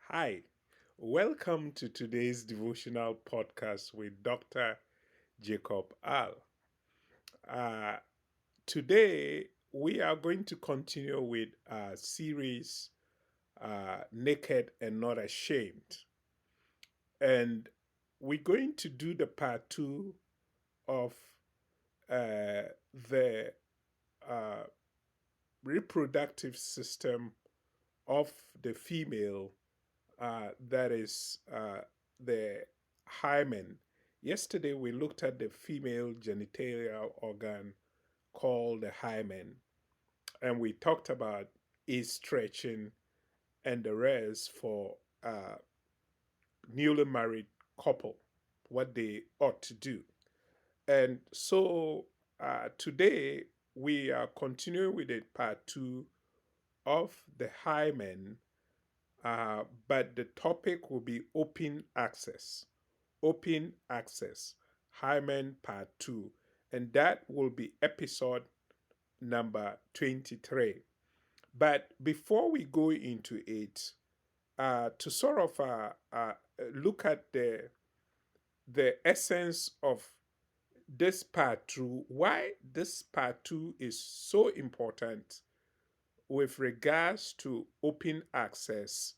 Hi, welcome to today's devotional podcast with Dr. Jacob Al. Uh, Today, we are going to continue with our series Naked and Not Ashamed. And we're going to do the part two of the uh, reproductive system of the female, that is the hymen. Yesterday, we looked at the female genitalia organ called the hymen, and we talked about its stretching and the rest for newly married couple, what they ought to do. And so today, we are continuing with the part two of the hymen, but the topic will be open access. Open access, Hymen Part 2, and that will be episode number 23. But before we go into it, to sort of look at the essence of this part 2, why this part 2 is so important with regards to open access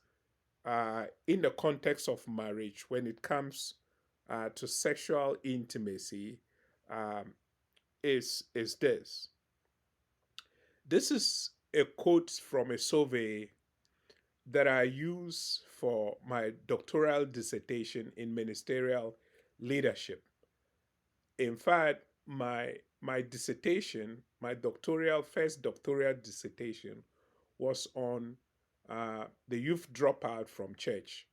in the context of marriage when it comes to sexual intimacy, um, is this. This is a quote from a survey that I use for my doctoral dissertation in ministerial leadership. In fact, my dissertation, my first doctoral dissertation, was on the youth dropout from church,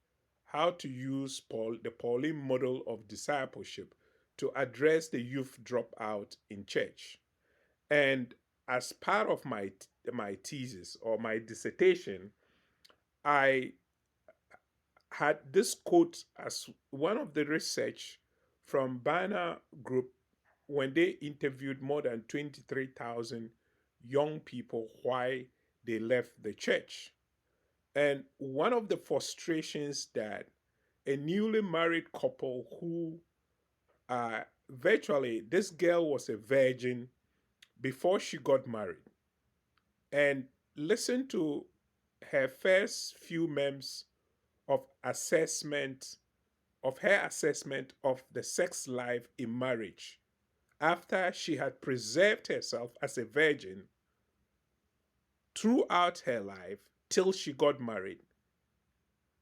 how to use the Pauline model of discipleship to address the youth dropout in church. And as part of my thesis or my dissertation, I had this quote as one of the research from Banner Group when they interviewed more than 23,000 young people why they left the church. And one of the frustrations that a newly married couple who virtually this girl was a virgin before she got married, and listen to her first few months of assessment of her assessment of the sex life in marriage after she had preserved herself as a virgin throughout her life till she got married,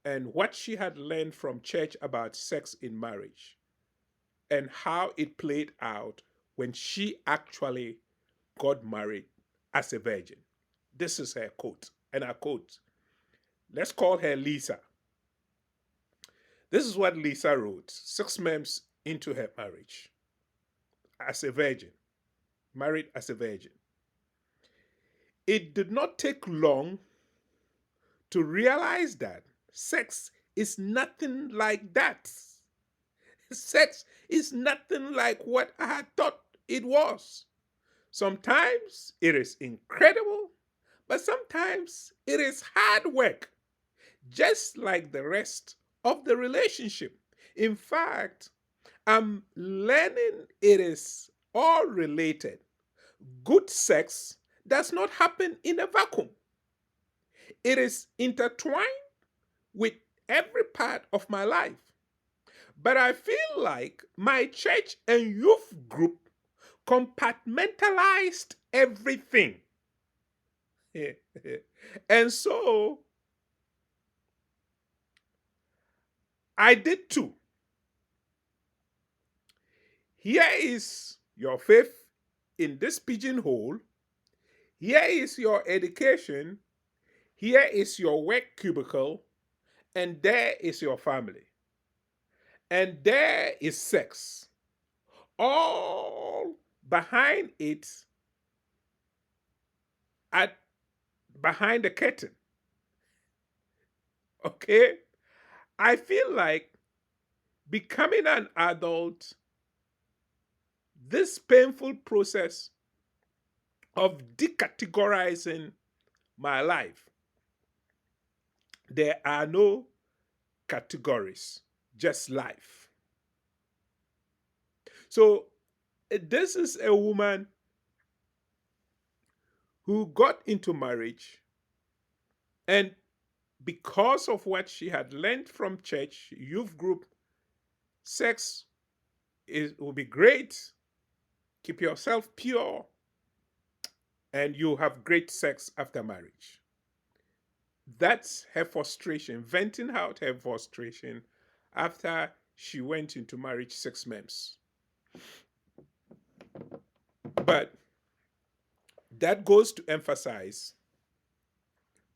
and what she had learned from church about sex in marriage and how it played out when she actually got married as a virgin. This is her quote, and I quote, let's call her Lisa. This is what Lisa wrote 6 months into her marriage as a virgin, married as a virgin. It did not take long to realize that sex is nothing like that. Sex is nothing like what I had thought it was. Sometimes it is incredible, but sometimes it is hard work, just like the rest of the relationship. In fact, I'm learning it is all related. Good sex does not happen in a vacuum, it is intertwined with every part of my life. But I feel like my church and youth group compartmentalized everything. And so I did too. Here is your faith in this pigeonhole. Here is your education. Here is your work cubicle. And there is your family. And there is sex. All behind it, at behind the curtain. Okay? I feel like becoming an adult, this painful process of decategorizing my life, there are no categories, just life. So this is a woman who got into marriage, and because of what she had learned from church, youth group, sex will be great. Keep yourself pure, and you have great sex after marriage. That's her frustration, venting out her frustration after she went into marriage 6 months. But that goes to emphasize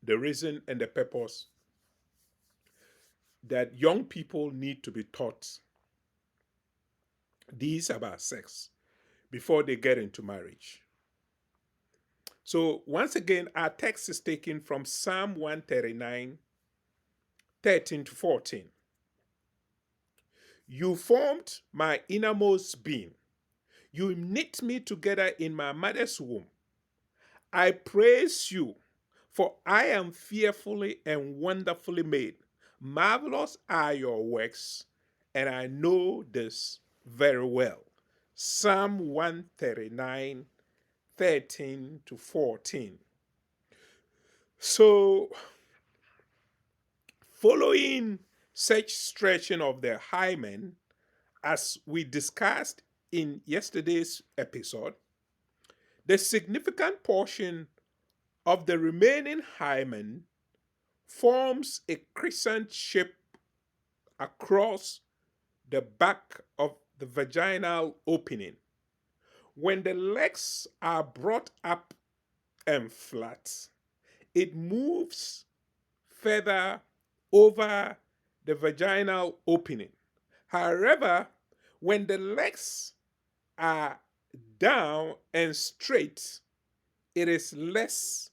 the reason and the purpose that young people need to be taught these about sex before they get into marriage. So, once again, our text is taken from Psalm 139, 13 to 14. You formed my innermost being. You knit me together in my mother's womb. I praise you, for I am fearfully and wonderfully made. Marvelous are your works, and I know this very well. Psalm 139, 13 to 14. So, following such stretching of the hymen, as we discussed in yesterday's episode, the significant portion of the remaining hymen forms a crescent shape across the back of the vaginal opening. When the legs are brought up and flat, it moves further over the vaginal opening. However, when the legs are down and straight, it is less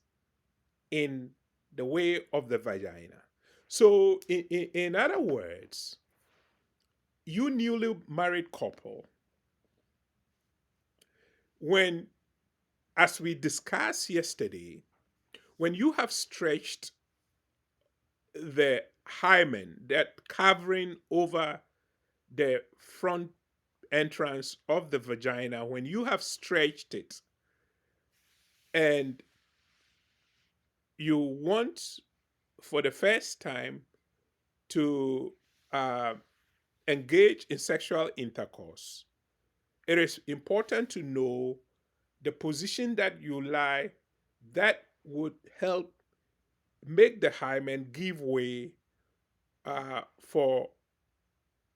in the way of the vagina. So, in other words, you newly married couple, when, as we discussed yesterday, when you have stretched the hymen, that covering over the front entrance of the vagina, when you have stretched it and you want for the first time to uh, engage in sexual intercourse, it is important to know the position that you lie that would help make the hymen give way for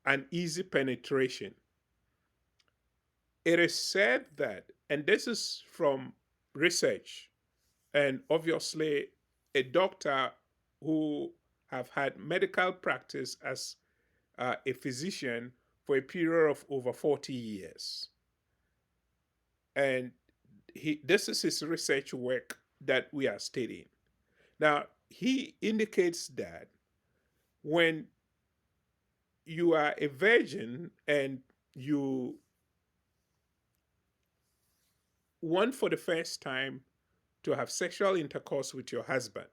an easy penetration. It is said that, and this is from research, and obviously a doctor who have had medical practice as a physician for a period of over 40 years. And this is his research work that we are studying. Now, he indicates that when you are a virgin and you want for the first time to have sexual intercourse with your husband,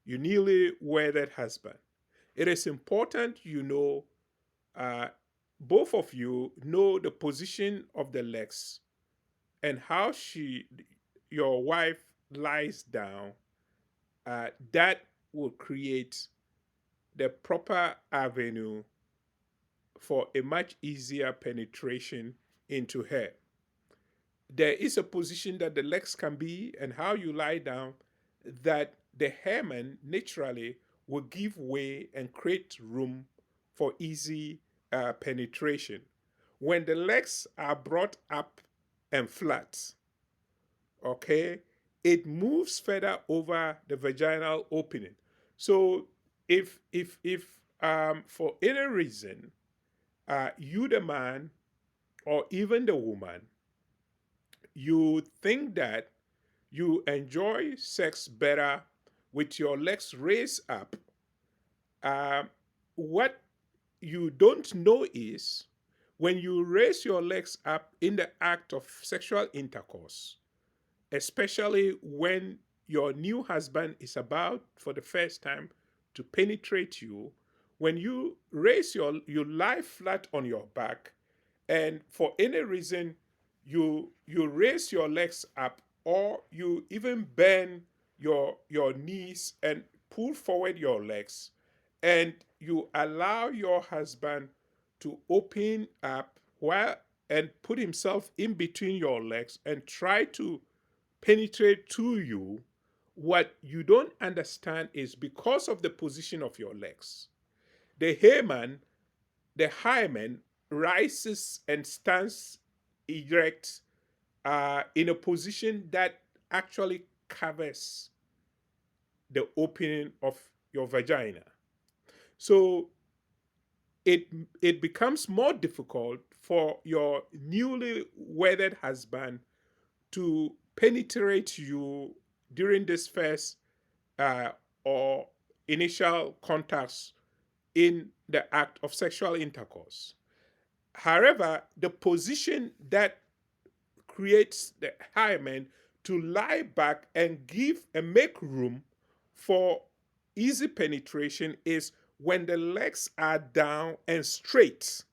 your newly wedded husband, it is important you know, both of you know the position of the legs and how your wife lies down. That will create the proper avenue for a much easier penetration into her. There is a position that the legs can be and how you lie down that the hymen naturally will give way and create room for easy penetration. When the legs are brought up and flat, okay, it moves further over the vaginal opening. So if for any reason you the man or even the woman, you think that you enjoy sex better with your legs raised up, um, what you don't know is when you raise your legs up in the act of sexual intercourse, especially when your new husband is about for the first time to penetrate you, when you lie flat on your back, and for any reason you raise your legs up, or you even bend your knees and pull forward your legs, and you allow your husband to open up while and put himself in between your legs and try to penetrate to you, what you don't understand is because of the position of your legs, the hymen, the hymen rises and stands erect in a position that actually covers the opening of your vagina. So it it becomes more difficult for your newly wedded husband to penetrate you during this first uh, or initial contacts in the act of sexual intercourse. However, the position that creates the hymen to lie back and give and make room for easy penetration is when the legs are down and straight.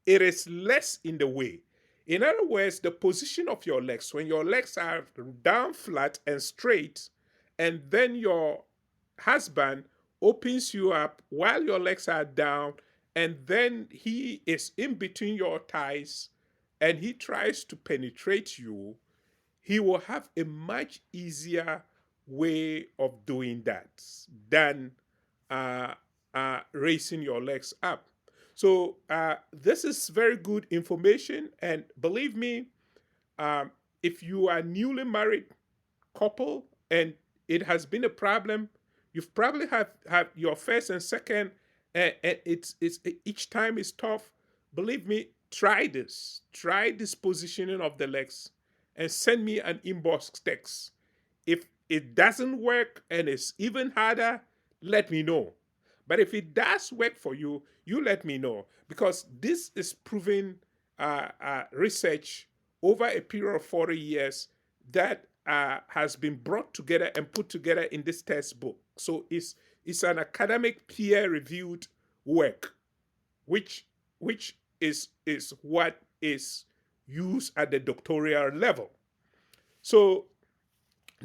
It is less in the way. In other words, the position of your legs, when your legs are down flat and straight, and then your husband opens you up while your legs are down, and then he is in between your thighs and he tries to penetrate you, he will have a much easier way of doing that than uh, raising your legs up. So this is very good information, and believe me, um, if you are newly married couple and it has been a problem, you've probably have your first and second, and it's each time is tough. Believe me, try this positioning of the legs, and send me an inbox text. If it doesn't work and it's even harder, let me know. But if it does work for you, you let me know, because this is proven research over a period of 40 years that has been brought together and put together in this textbook. So it's an academic peer reviewed work, which is what is used at the doctoral level. So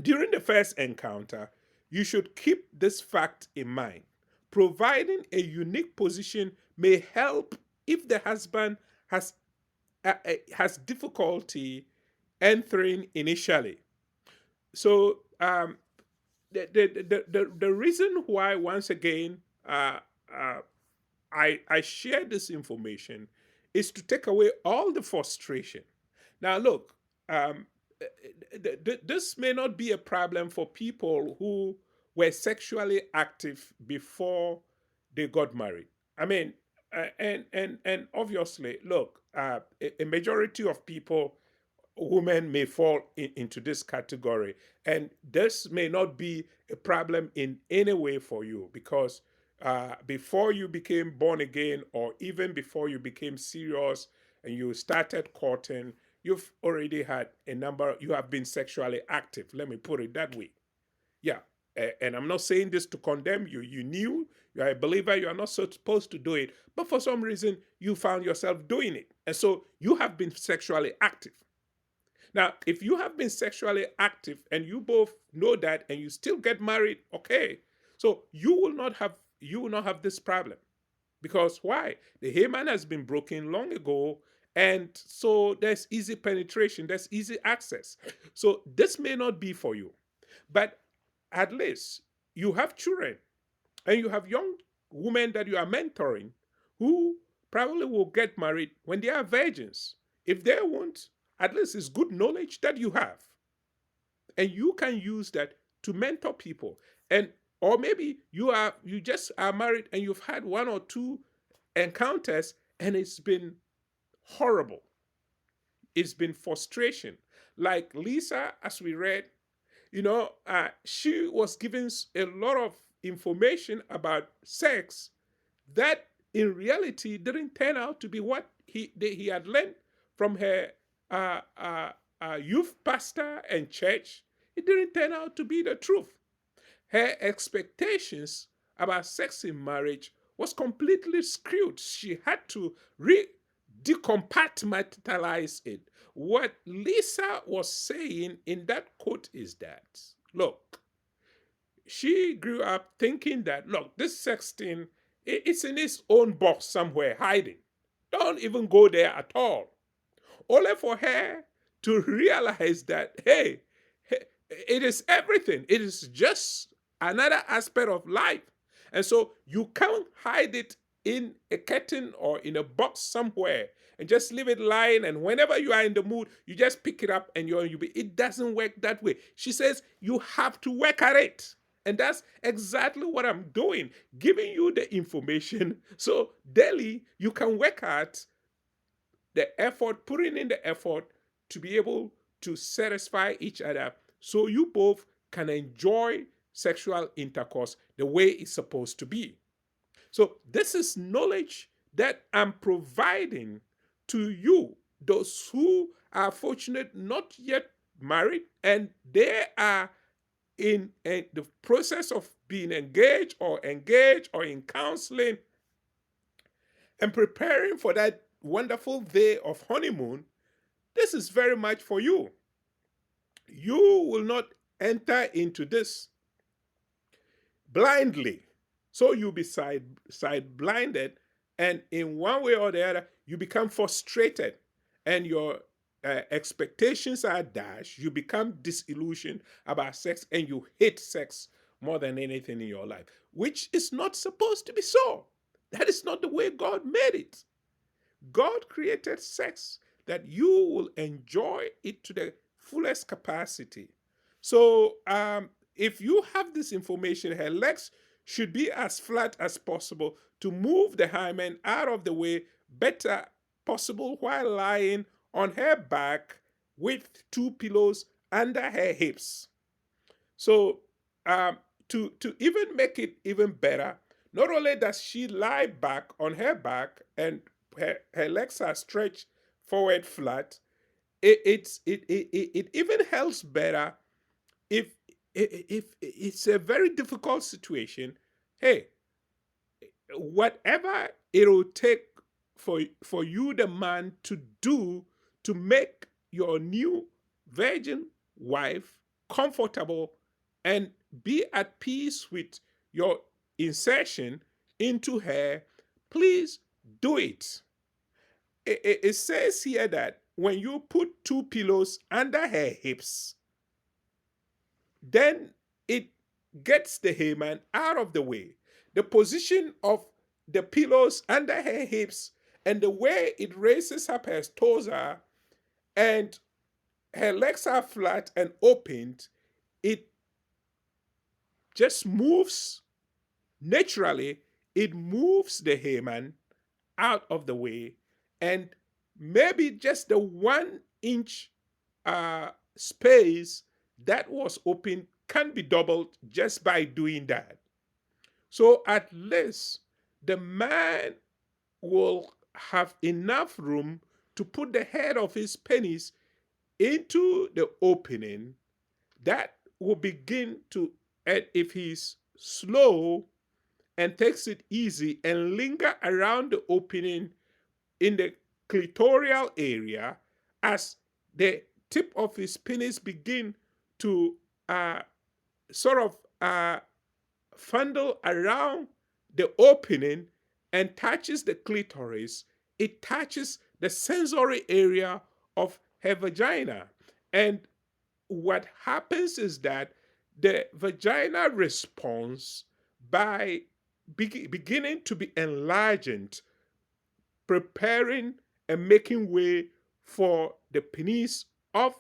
during the first encounter, you should keep this fact in mind. Providing a unique position may help if the husband has difficulty entering initially. So the reason why, once again, uh, I share this information is to take away all the frustration. Now, look, um, this may not be a problem for people who were sexually active before they got married. I mean, and obviously, look, a majority of people, women may fall into this category, and this may not be a problem in any way for you, because before you became born again, or even before you became serious and you started courting, you've already had a number, you have been sexually active, let me put it that way. Yeah. And I'm not saying this to condemn you. You knew, you are a believer, you are not supposed to do it, but for some reason you found yourself doing it, and so you have been sexually active. Now, if you have been sexually active and you both know that, and you still get married, okay. So you will not have this problem, because why? The hymen has been broken long ago, and so there's easy penetration, there's easy access. So this may not be for you, but at least you have children, and you have young women that you are mentoring, who probably will get married when they are virgins. If they won't, at least it's good knowledge that you have, and you can use that to mentor people. And or maybe you just are married and you've had one or two encounters, and it's been horrible, it's been frustration, like Lisa, as we read. She was given a lot of information about sex that in reality didn't turn out to be what he had learned from her youth pastor and church. It didn't turn out to be the truth. Her expectations about sex in marriage was completely screwed. She had to decompartmentalize it. What Lisa was saying in that quote is that, look, she grew up thinking that, look, this sex thing, it's in its own box somewhere hiding. Don't even go there at all. Only for her to realize that, hey, it is everything. It is just another aspect of life. And so you can't hide it in a curtain or in a box somewhere and just leave it lying. And whenever you are in the mood, you just pick it up and you'll be. It doesn't work that way. She says you have to work at it. And that's exactly what I'm doing, giving you the information. So daily, you can work at the effort, putting in the effort to be able to satisfy each other so you both can enjoy sexual intercourse the way it's supposed to be. So, this is knowledge that I'm providing to you, those who are fortunate not yet married and they are in the process of being engaged or in counseling and preparing for that wonderful day of honeymoon. This is very much for you. You will not enter into this blindly. So you'll be side blinded, and in one way or the other, you become frustrated, and your expectations are dashed. You become disillusioned about sex, and you hate sex more than anything in your life, which is not supposed to be so. That is not the way God made it. God created sex that you will enjoy it to the fullest capacity. So, if you have this information, her legs should be as flat as possible to move the hymen out of the way better possible while lying on her back with two pillows under her hips. So, to even make it even better, not only does she lie back on her back and her legs are stretched forward flat, it even helps better if it's a very difficult situation. Hey, whatever it'll take for you, the man, to do to make your new virgin wife comfortable and be at peace with your insertion into her, please do it. It says here that when you put two pillows under her hips, then it gets the hymen out of the way. The position of the pillows under her hips and the way it raises up her torso and her legs are flat and opened, it just moves naturally. It moves the hymen out of the way, and maybe just the 1 inch space that was open can be doubled just by doing that. So at least the man will have enough room to put the head of his penis into the opening that will begin to, and if he's slow and takes it easy and linger around the opening in the clitoral area as the tip of his penis begin to sort of fondle around the opening and touches the clitoris, it touches the sensory area of her vagina. And what happens is that the vagina responds by beginning to be enlarged, preparing and making way for the penis of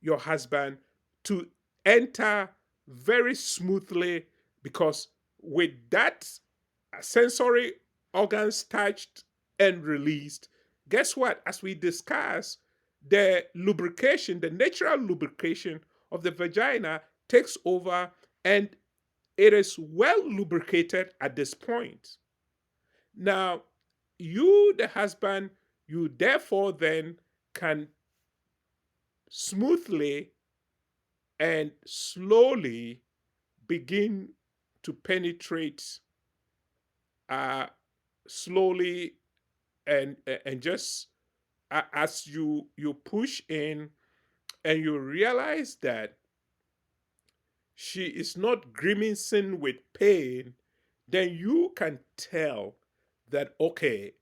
your husband to enter very smoothly, because with that sensory organs touched and released, guess what? As we discussed, the lubrication, the natural lubrication of the vagina takes over, and it is well lubricated at this point. Now, you, the husband, you therefore then can smoothly and slowly begin to penetrate slowly, and just as you push in and you realize that she is not grimacing with pain, then you can tell that, okay,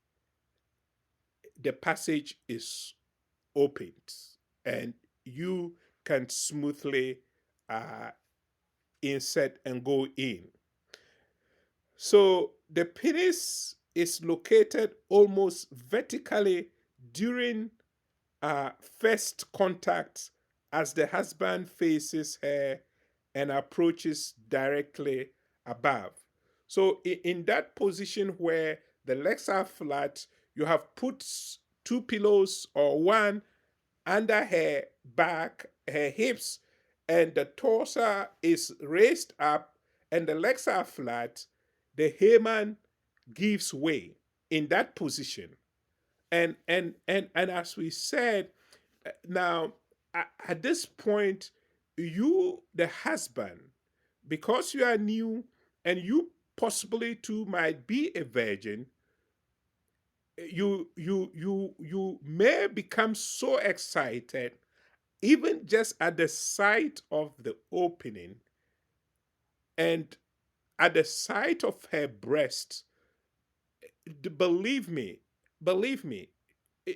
the passage is opened, and you can smoothly uh, insert and go in. So the penis is located almost vertically during first contact, as the husband faces her and approaches directly above. So, in that position where the legs are flat, you have put two pillows or one under her back, her hips, and the torso is raised up and the legs are flat. The hymen gives way in that position. And as we said, now at this point, you, the husband, because you are new and you possibly too might be a virgin, you may become so excited even just at the sight of the opening and at the sight of her breast. Believe me,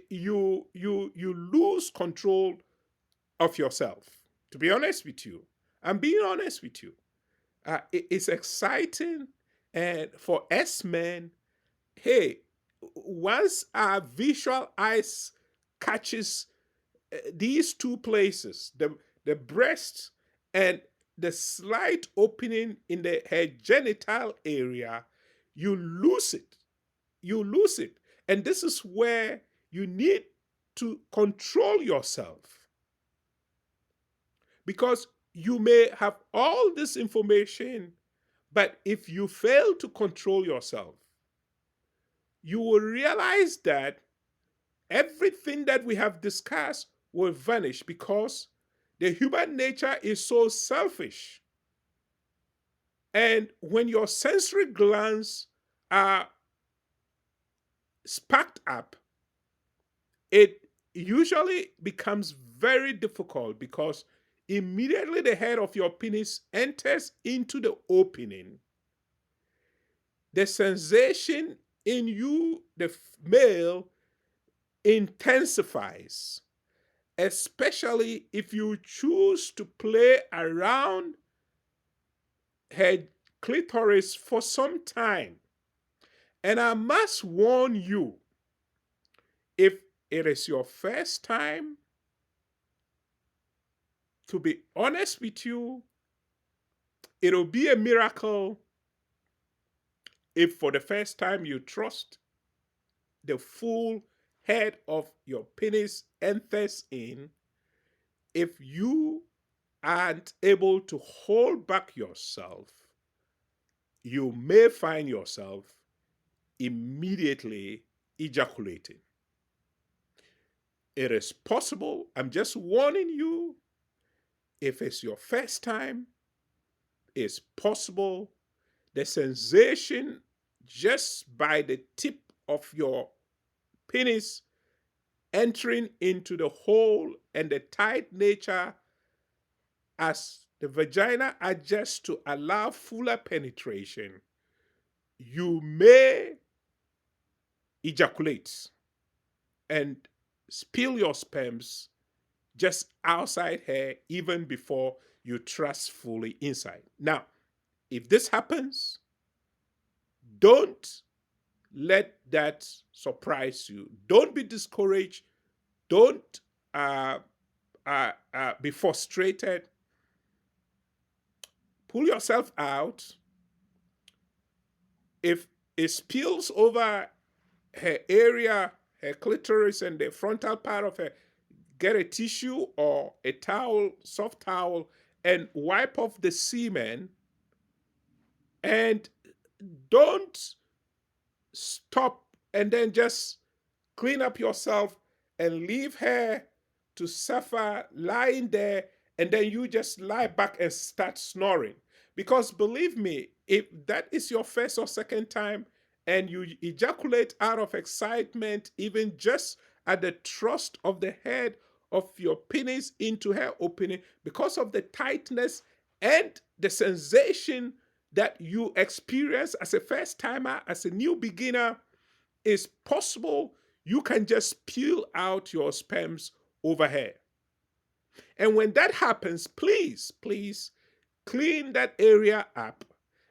you lose control of yourself. To be honest with you, I'm being honest with you. It's exciting, and for us men, hey, once our visual eyes catches these two places, the breast and the slight opening in the her genital area, you lose it. You lose it. And this is where you need to control yourself, because you may have all this information, but if you fail to control yourself, you will realize that everything that we have discussed will vanish, because the human nature is so selfish. And when your sensory glands are sparked up, it usually becomes very difficult, because immediately the head of your penis enters into the opening, the sensation in you, the male, intensifies, especially if you choose to play around her clitoris for some time. And I must warn you, if it is your first time, to be honest with you, it'll be a miracle if for the first time you trust the full head of your penis enters in. If you aren't able to hold back yourself, you may find yourself immediately ejaculating. It is possible. I'm just warning you. If it's your first time, it's possible. The sensation just by the tip of your penis entering into the hole and the tight nature as the vagina adjusts to allow fuller penetration, you may ejaculate and spill your sperms just outside her even before you thrust fully inside. Now, if this happens, don't let that surprise you. Don't be discouraged. Don't uh, be frustrated. Pull yourself out. If it spills over her area, her clitoris, and the frontal part of her, get a tissue or a towel, soft towel, and wipe off the semen. And don't stop and then just clean up yourself and leave her to suffer lying there, and then you just lie back and start snoring. Because believe me, if that is your first or second time and you ejaculate out of excitement, even just at the thrust of the head of your penis into her opening, because of the tightness and the sensation that you experience as a first timer, as a new beginner, is possible. You can just peel out your sperms over her. And when that happens, please clean that area up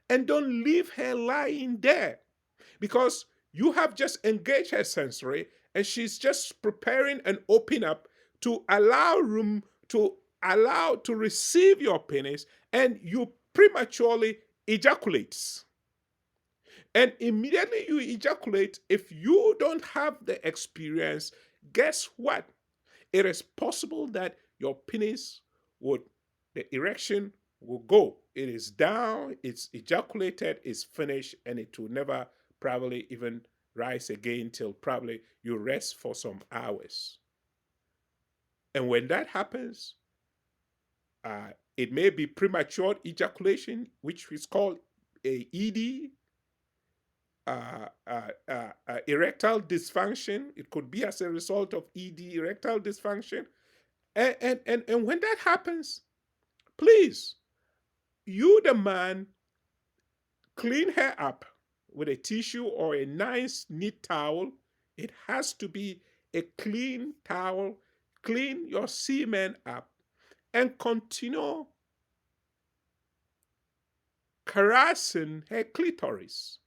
and don't leave her lying there, because you have just engaged her sensory and she's just preparing and open up to allow room to receive your penis, and you prematurely ejaculates. And immediately you ejaculate, if you don't have the experience, guess what? It is possible that your penis would, the erection will go. It is down, it's ejaculated, it's finished, and it will never probably even rise again till probably you rest for some hours. And when that happens, it may be premature ejaculation, which is called a ED, erectile dysfunction. It could be as a result of ED, erectile dysfunction. And when that happens, please, you, the man, clean her up with a tissue or a nice, neat towel. It has to be a clean towel. Clean your semen up and continue caressing her clitoris.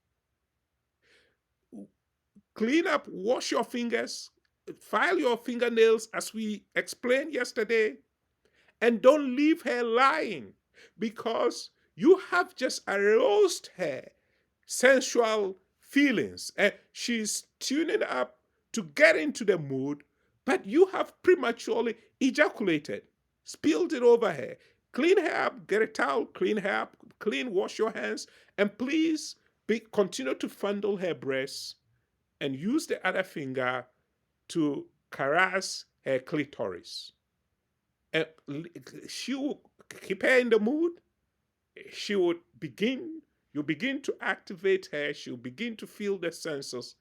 Clean up, wash your fingers, file your fingernails as we explained yesterday, and don't leave her lying, because you have just aroused her sensual feelings and she's tuning up to get into the mood, but you have prematurely ejaculated, spilled it over her. Clean her up, get a towel, clean her up, wash your hands, and please continue to fondle her breasts and use the other finger to caress her clitoris. And she will keep her in the mood. She would begin, you begin to activate her. She'll begin to feel the senses.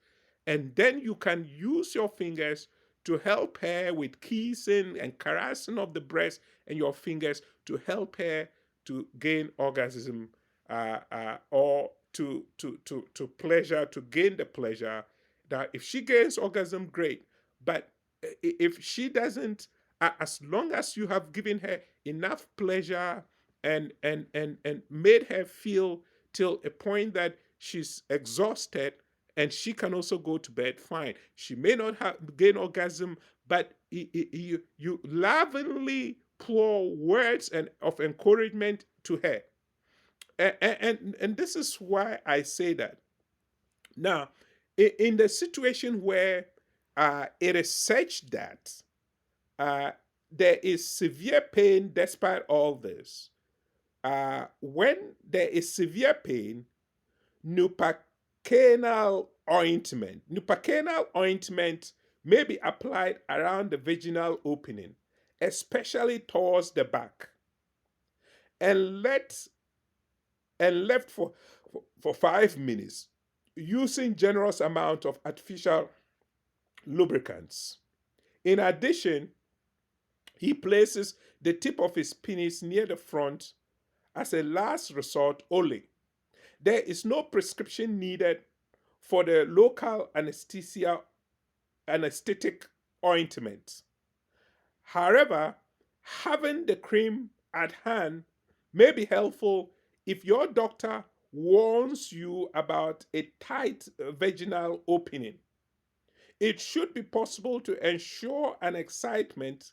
And then you can use your fingers to help her with kissing and caressing of the breast, and your fingers to help her to gain orgasm, or to pleasure, to gain the pleasure. That if she gains orgasm, great. But if she doesn't, as long as you have given her enough pleasure and made her feel till a point that she's exhausted and she can also go to bed, fine. She may not have gain orgasm, but you lovingly pour words and of encouragement to her. And this is why I say that. Now, in the situation where it is such that uh, there is severe pain despite all this, when there is severe pain, Nupacanal ointment may be applied around the vaginal opening, especially towards the back, and left for 5 minutes, using generous amount of artificial lubricants. In addition, he places the tip of his penis near the front as a last resort only. There is no prescription needed for the local anesthetic ointment. However, having the cream at hand may be helpful if your doctor warns you about a tight vaginal opening. It should be possible to ensure an excellent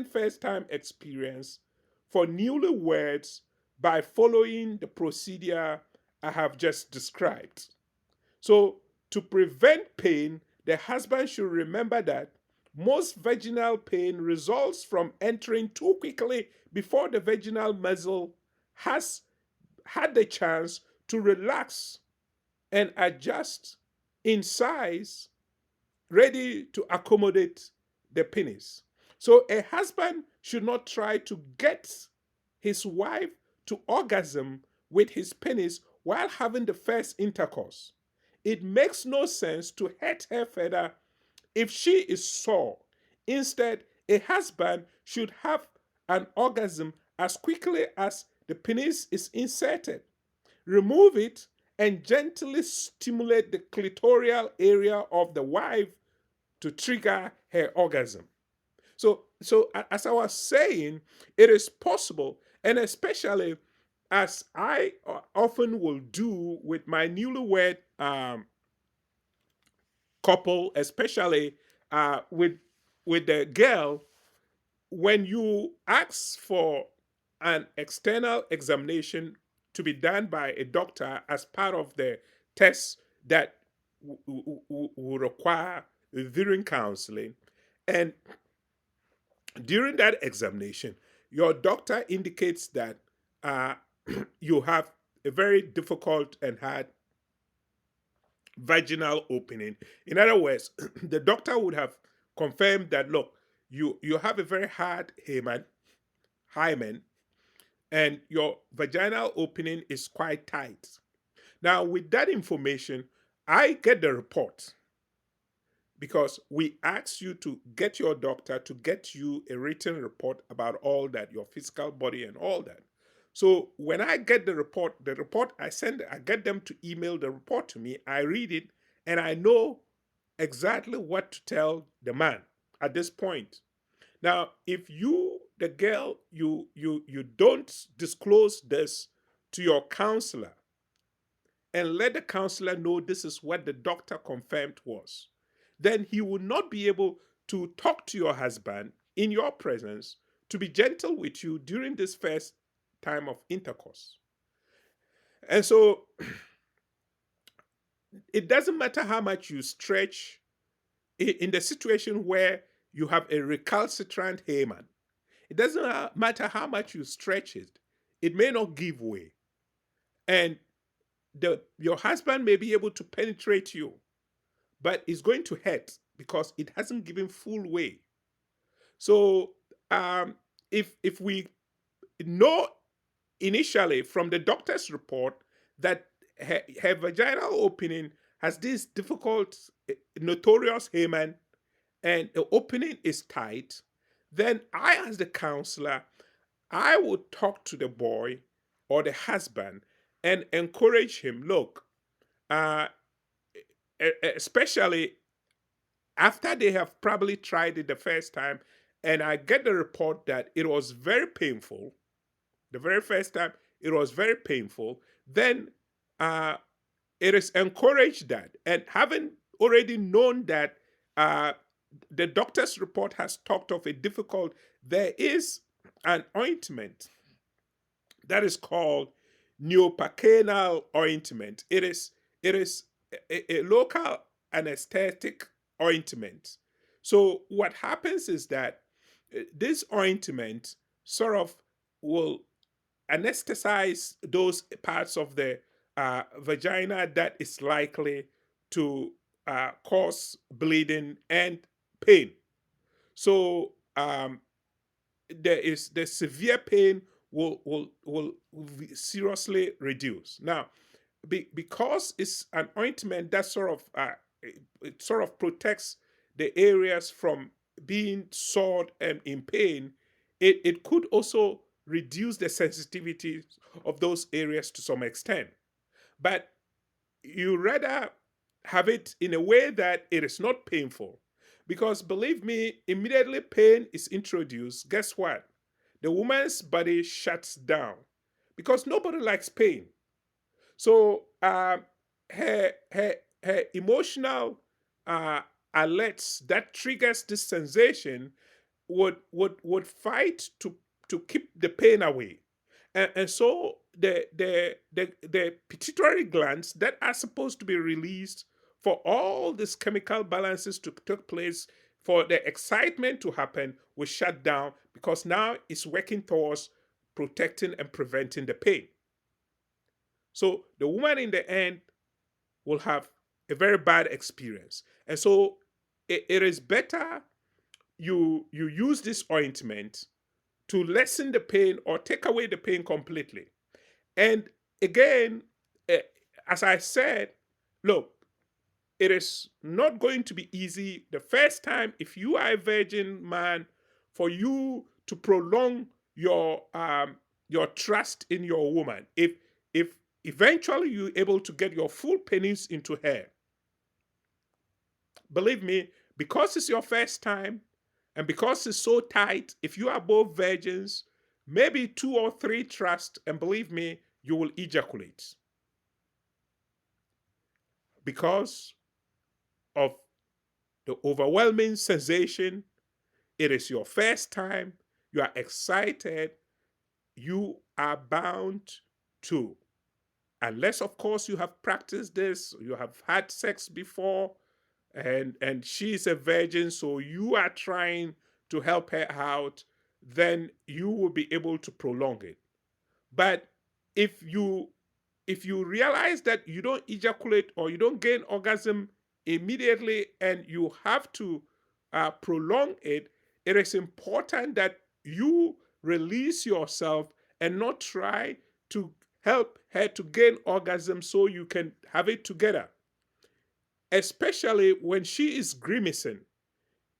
first time experience for newlyweds by following the procedure I have just described. So, to prevent pain, the husband should remember that most vaginal pain results from entering too quickly before the vaginal muscle has had the chance to relax and adjust in size, ready to accommodate the penis. So a husband should not try to get his wife to orgasm with his penis while having the first intercourse. it makes no sense to hurt her further if she is sore. Instead, a husband should have an orgasm as quickly as the penis is inserted. Remove it and gently stimulate the clitoral area of the wife to trigger her orgasm. So as I was saying, it is possible, and especially as I often will do with my newlywed couple, especially with the girl, when you ask for an external examination to be done by a doctor as part of the test that will require during counseling, and during that examination, your doctor indicates that uh, you have a very difficult and hard vaginal opening. In other words, the doctor would have confirmed that, look, you have a very hard hymen, and your vaginal opening is quite tight. Now, with that information, I get the report because we ask you to get your doctor to get you a written report about all that, your physical body and all that. So when I get the report I get them to email the report to me. I read it and I know exactly what to tell the man at this point. Now, if you, the girl, you don't disclose this to your counselor and let the counselor know this is what the doctor confirmed was, then he will not be able to talk to your husband in your presence to be gentle with you during this first time of intercourse. And so it doesn't matter how much you stretch in the situation where you have a recalcitrant hymen. It doesn't matter how much you stretch it, it may not give way. And your husband may be able to penetrate you, but it's going to hurt because it hasn't given full way. So um, if we know initially from the doctor's report that her vaginal opening has this difficult, notorious hymen, and the opening is tight, then I, as the counselor, I would talk to the boy or the husband and encourage him. Look, uh, especially after they have probably tried it the first time, and I get the report that it was very painful. The very first time, it was very painful. Then uh, it is encouraged that, and having already known that uh, the doctor's report has talked of a difficult, there is an ointment that is called neopacanal ointment. It is a local anesthetic ointment. So what happens is that this ointment sort of will anesthetize those parts of the vagina that is likely to cause bleeding and pain. So there is the severe pain will seriously reduce. Now, because it's an ointment that sort of it sort of protects the areas from being sore and in pain, it could also reduce the sensitivity of those areas to some extent. But you rather have it in a way that it is not painful. Because believe me, immediately pain is introduced, guess what? The woman's body shuts down because nobody likes pain. So her emotional uh, alerts that triggers this sensation would fight to keep the pain away. And so the pituitary glands that are supposed to be released for all these chemical balances to take place, for the excitement to happen, will shut down because now it's working towards protecting and preventing the pain. So the woman in the end will have a very bad experience. And so it is better you use this ointment to lessen the pain or take away the pain completely. And again, eh, as I said, look, It is not going to be easy the first time if you are a virgin man for you to prolong your trust in your woman. If eventually you're able to get your full pennies into her, believe me, because it's your first time and because it's so tight, if you are both virgins, maybe two or three trust, and believe me, you will ejaculate because of the overwhelming sensation. It is your first time, you are excited, you are bound to. Unless, of course, you have practiced this, you have had sex before, and she's a virgin, so you are trying to help her out, then you will be able to prolong it. But if you if you realize that you don't ejaculate or you don't gain orgasm immediately and you have to prolong it, it is important that you release yourself and not try to help her to gain orgasm so you can have it together, especially when she is grimacing.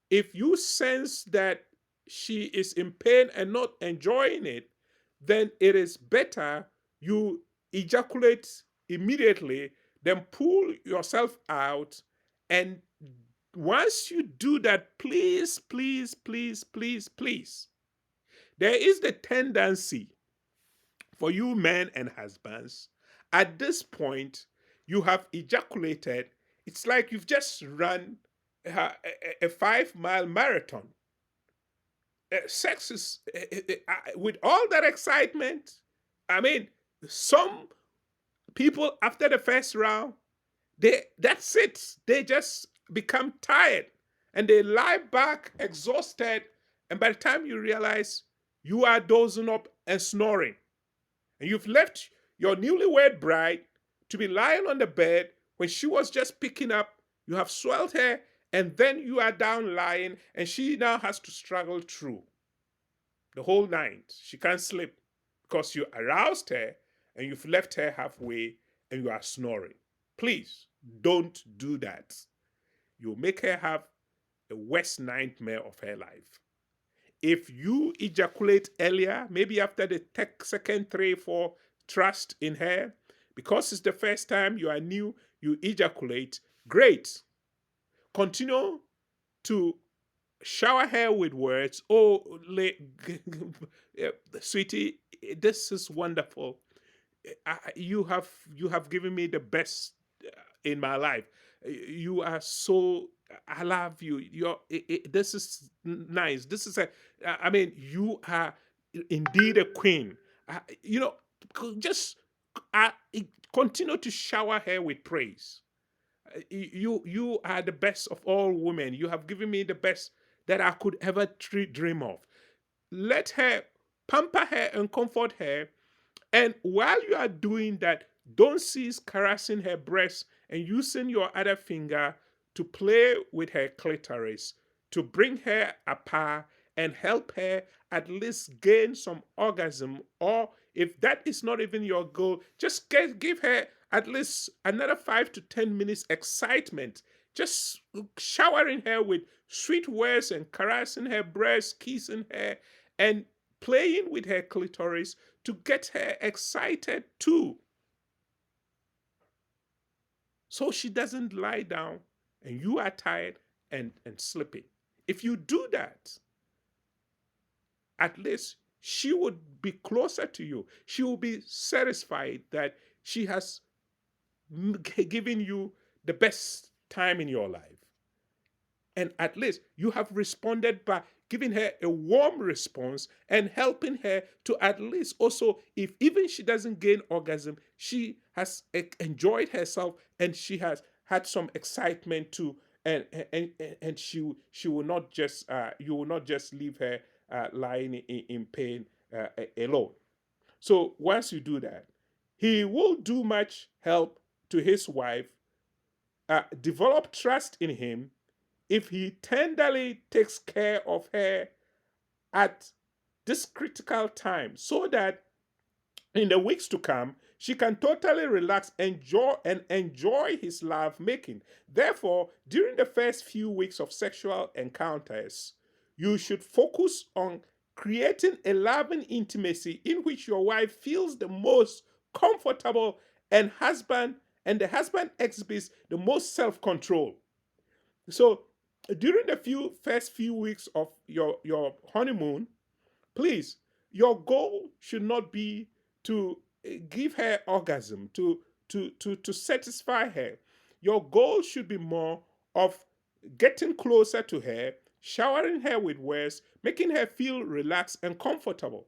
If you sense that she is in pain and not enjoying it, then it is better you ejaculate immediately, then pull yourself out. And once you do that, please, please, please, please, please, there is the tendency for you men and husbands, at this point, you have ejaculated. It's like you've just run a 5 mile marathon. Sex is, with all that excitement. I mean, some people after the first round, that's it. They just become tired and they lie back exhausted. And by the time you realize you are dozing up and snoring, and you've left your newlywed bride to be lying on the bed when she was just picking up, you have swelled her, and then you are down lying, and she now has to struggle through the whole night. She can't sleep because you aroused her and you've left her halfway and you are snoring. Please don't do that. You'll make her have the worst nightmare of her life. If you ejaculate earlier, maybe after the second, three, four trust in her, because it's the first time you are new, you ejaculate, great. Continue to shower her with words. Oh, sweetie, this is wonderful. You have given me the best in my life. You are so. I love you. This is nice. This is a. I mean, you are indeed a queen. You know, just uh, continue to shower her with praise. You are the best of all women. You have given me the best that I could ever dream of. Let her pamper her and comfort her, and while you are doing that, don't cease caressing her breast and using your other finger to play with her clitoris to bring her apart and help her at least gain some orgasm. Or if that is not even your goal, just give her at least another 5 to 10 minutes excitement. Just showering her with sweet words and caressing her breast, kissing her, and playing with her clitoris to get her excited too. So she doesn't lie down and you are tired and sleeping. If you do that, at least she would be closer to you. She will be satisfied that she has given you the best time in your life. And at least you have responded by giving her a warm response and helping her to at least also, if even she doesn't gain orgasm, she has enjoyed herself and she has had some excitement too. And she will not just you will not just leave her lying in pain alone. So once you do that, he will do much help to his wife, develop trust in him, if he tenderly takes care of her at this critical time, so that in the weeks to come, She can totally relax, enjoy his love making. Therefore, during the first few weeks of sexual encounters, you should focus on creating a loving intimacy in which your wife feels the most comfortable and the husband exhibits the most self-control. So during the first few weeks of your honeymoon, please, your goal should not be to give her orgasm, to satisfy her. Your goal should be more of getting closer to her, showering her with words, making her feel relaxed and comfortable.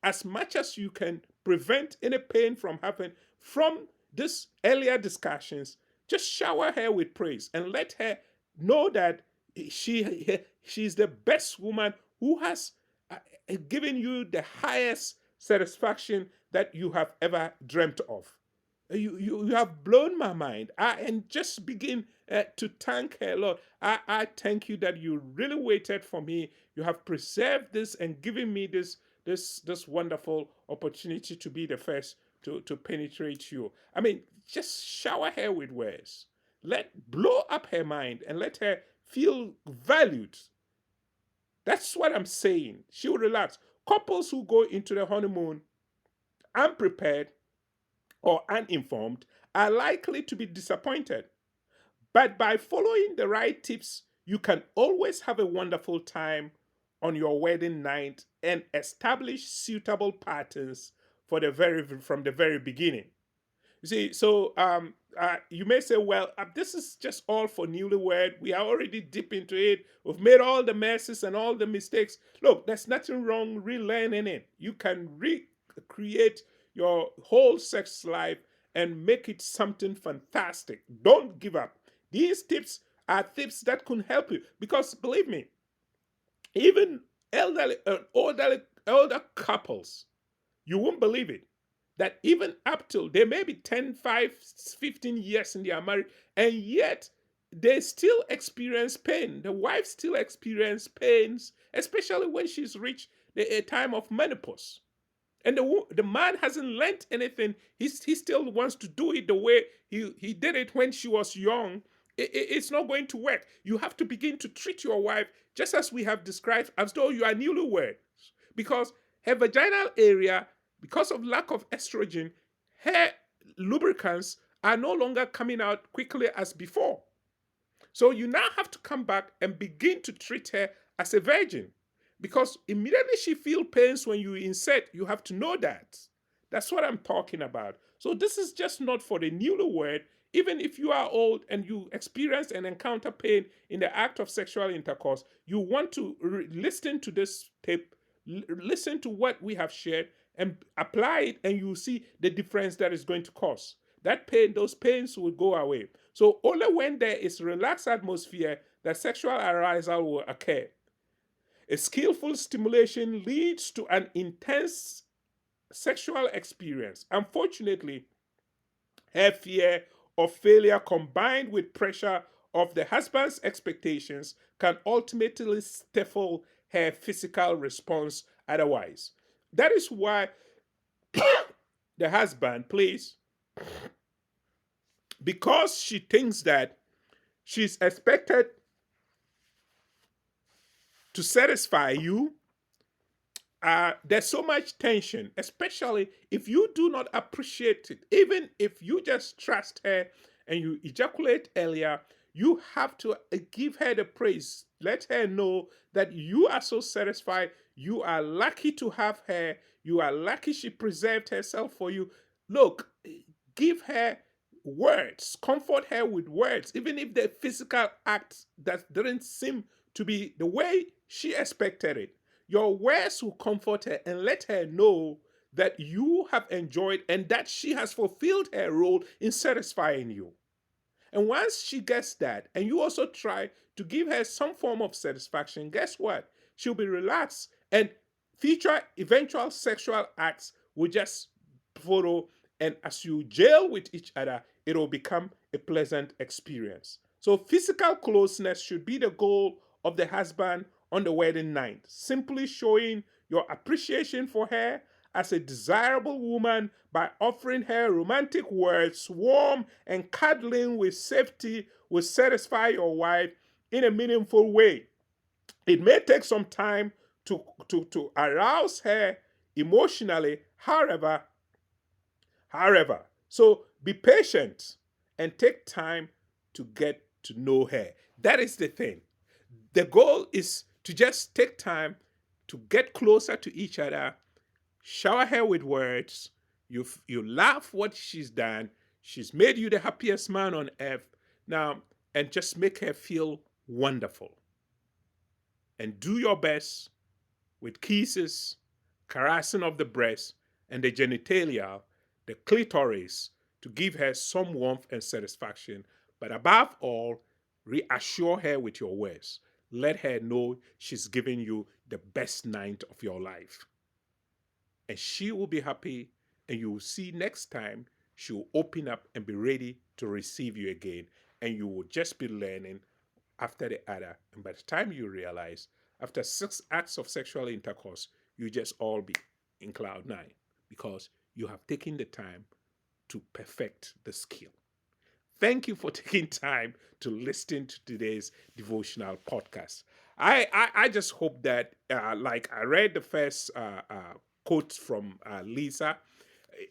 As much as you can prevent any pain from happening from this earlier discussions, just shower her with praise and let her know that she's the best woman who has given you the highest satisfaction that you have ever dreamt of. You have blown my mind. And just begin to thank her, Lord. I thank you that you really waited for me. You have preserved this and given me this wonderful opportunity to be the first to penetrate you. I mean, just shower her with words. Blow up her mind and let her feel valued. That's what I'm saying. She will relax. Couples who go into the honeymoon unprepared or uninformed are likely to be disappointed. But by following the right tips, you can always have a wonderful time on your wedding night and establish suitable patterns from the very beginning. You see, so you may say, well, this is just all for newlywed. We are already deep into it. We've made all the messes and all the mistakes. Look, there's nothing wrong relearning it. You can recreate your whole sex life and make it something fantastic. Don't give up. These tips are tips that can help you because believe me, even older couples, you won't believe it, that even up till they may be 10, 5, 15 years in their marriage, and yet they still experience pain. The wife still experience pains, especially when she's reached a time of menopause. And the man hasn't learned anything. He still wants to do it the way he did it when she was young. It's not going to work. You have to begin to treat your wife just as we have described, as though you are newlywed. Because her vaginal area, because of lack of estrogen, her lubricants are no longer coming out quickly as before. So you now have to come back and begin to treat her as a virgin. Because immediately she feels pains when you insert, you have to know that. That's what I'm talking about. So this is just not for the newlywed. Even if you are old and you experience and encounter pain in the act of sexual intercourse, you want to listen to this tape, listen to what we have shared, and apply it, and you see the difference that is going to cause. That pain, those pains will go away. So only when there is relaxed atmosphere that sexual arousal will occur. A skillful stimulation leads to an intense sexual experience. Unfortunately, her fear of failure combined with pressure of the husband's expectations can ultimately stifle her physical response otherwise. That is why the husband, please, because she thinks that she's expected to satisfy you, there's so much tension, especially if you do not appreciate it. Even if you just trust her and you ejaculate earlier, you have to give her the praise. Let her know that you are so satisfied. You are lucky to have her. You are lucky she preserved herself for you. Look, give her words, comfort her with words, even if the physical act that didn't seem to be the way she expected it. Your words will comfort her and let her know that you have enjoyed and that she has fulfilled her role in satisfying you. And once she gets that, and you also try to give her some form of satisfaction, guess what? She'll be relaxed, and future eventual sexual acts will just follow. And as you jail with each other, it will become a pleasant experience. So, physical closeness should be the goal of the husband on the wedding night. Simply showing your appreciation for her, as a desirable woman by offering her romantic words, warm and cuddling with safety will satisfy your wife in a meaningful way. It may take some time to arouse her emotionally, however, so be patient and take time to get to know her. That is the thing. The goal is to just take time to get closer to each other, shower her with words. You laugh what she's done. She's made you the happiest man on earth. Now, and just make her feel wonderful. And do your best with kisses, caressing of the breast and the genitalia, the clitoris, to give her some warmth and satisfaction. But above all, reassure her with your words. Let her know she's giving you the best night of your life. And she will be happy, and you will see next time she will open up and be ready to receive you again. And you will just be learning after the other. And by the time you realize, after 6 acts of sexual intercourse, you just all be in cloud nine because you have taken the time to perfect the skill. Thank you for taking time to listen to today's devotional podcast. I just hope that, like I read the first quote from Lisa.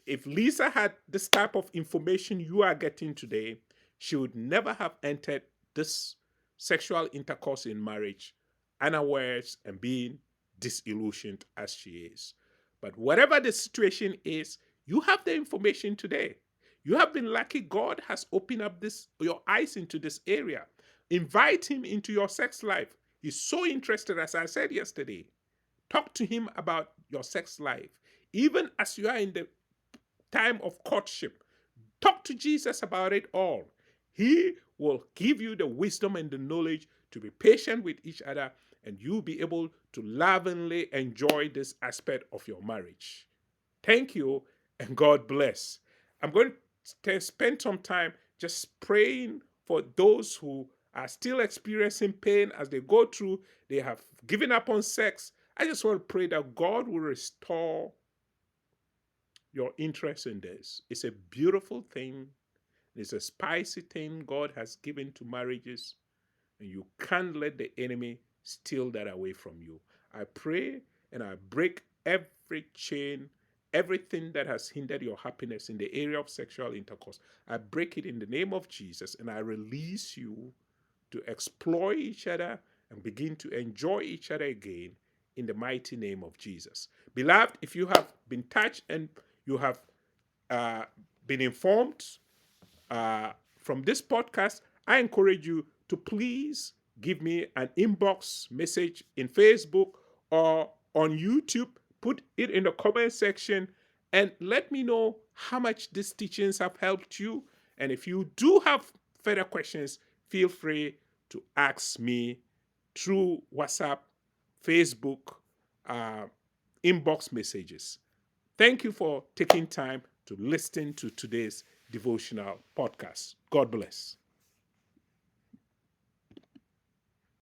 If Lisa had this type of information you are getting today, she would never have entered this sexual intercourse in marriage unawares and being disillusioned as she is. But whatever the situation is, you have the information today. You have been lucky. God has opened up this your eyes into this area. Invite him into your sex life. He's so interested, as I said yesterday. Talk to him about your sex life. Even as you are in the time of courtship, talk to Jesus about it all. He will give you the wisdom and the knowledge to be patient with each other, and you'll be able to lovingly enjoy this aspect of your marriage. Thank you, and God bless. I'm going to spend some time just praying for those who are still experiencing pain as they go through, they have given up on sex. I just want to pray that God will restore your interest in this. It's a beautiful thing. It's a spicy thing God has given to marriages, and you can't let the enemy steal that away from you. I pray and I break every chain, everything that has hindered your happiness in the area of sexual intercourse. I break it in the name of Jesus, and I release you to explore each other and begin to enjoy each other again in the mighty name of Jesus. Beloved, if you have been touched and you have uh, been informed from this podcast, I encourage you to please give me an inbox message in Facebook or on YouTube. Put it in the comment section and let me know how much these teachings have helped you. And if you do have further questions, feel free to ask me through WhatsApp, Facebook, uh, inbox messages. Thank you for taking time to listen to today's devotional podcast. God bless.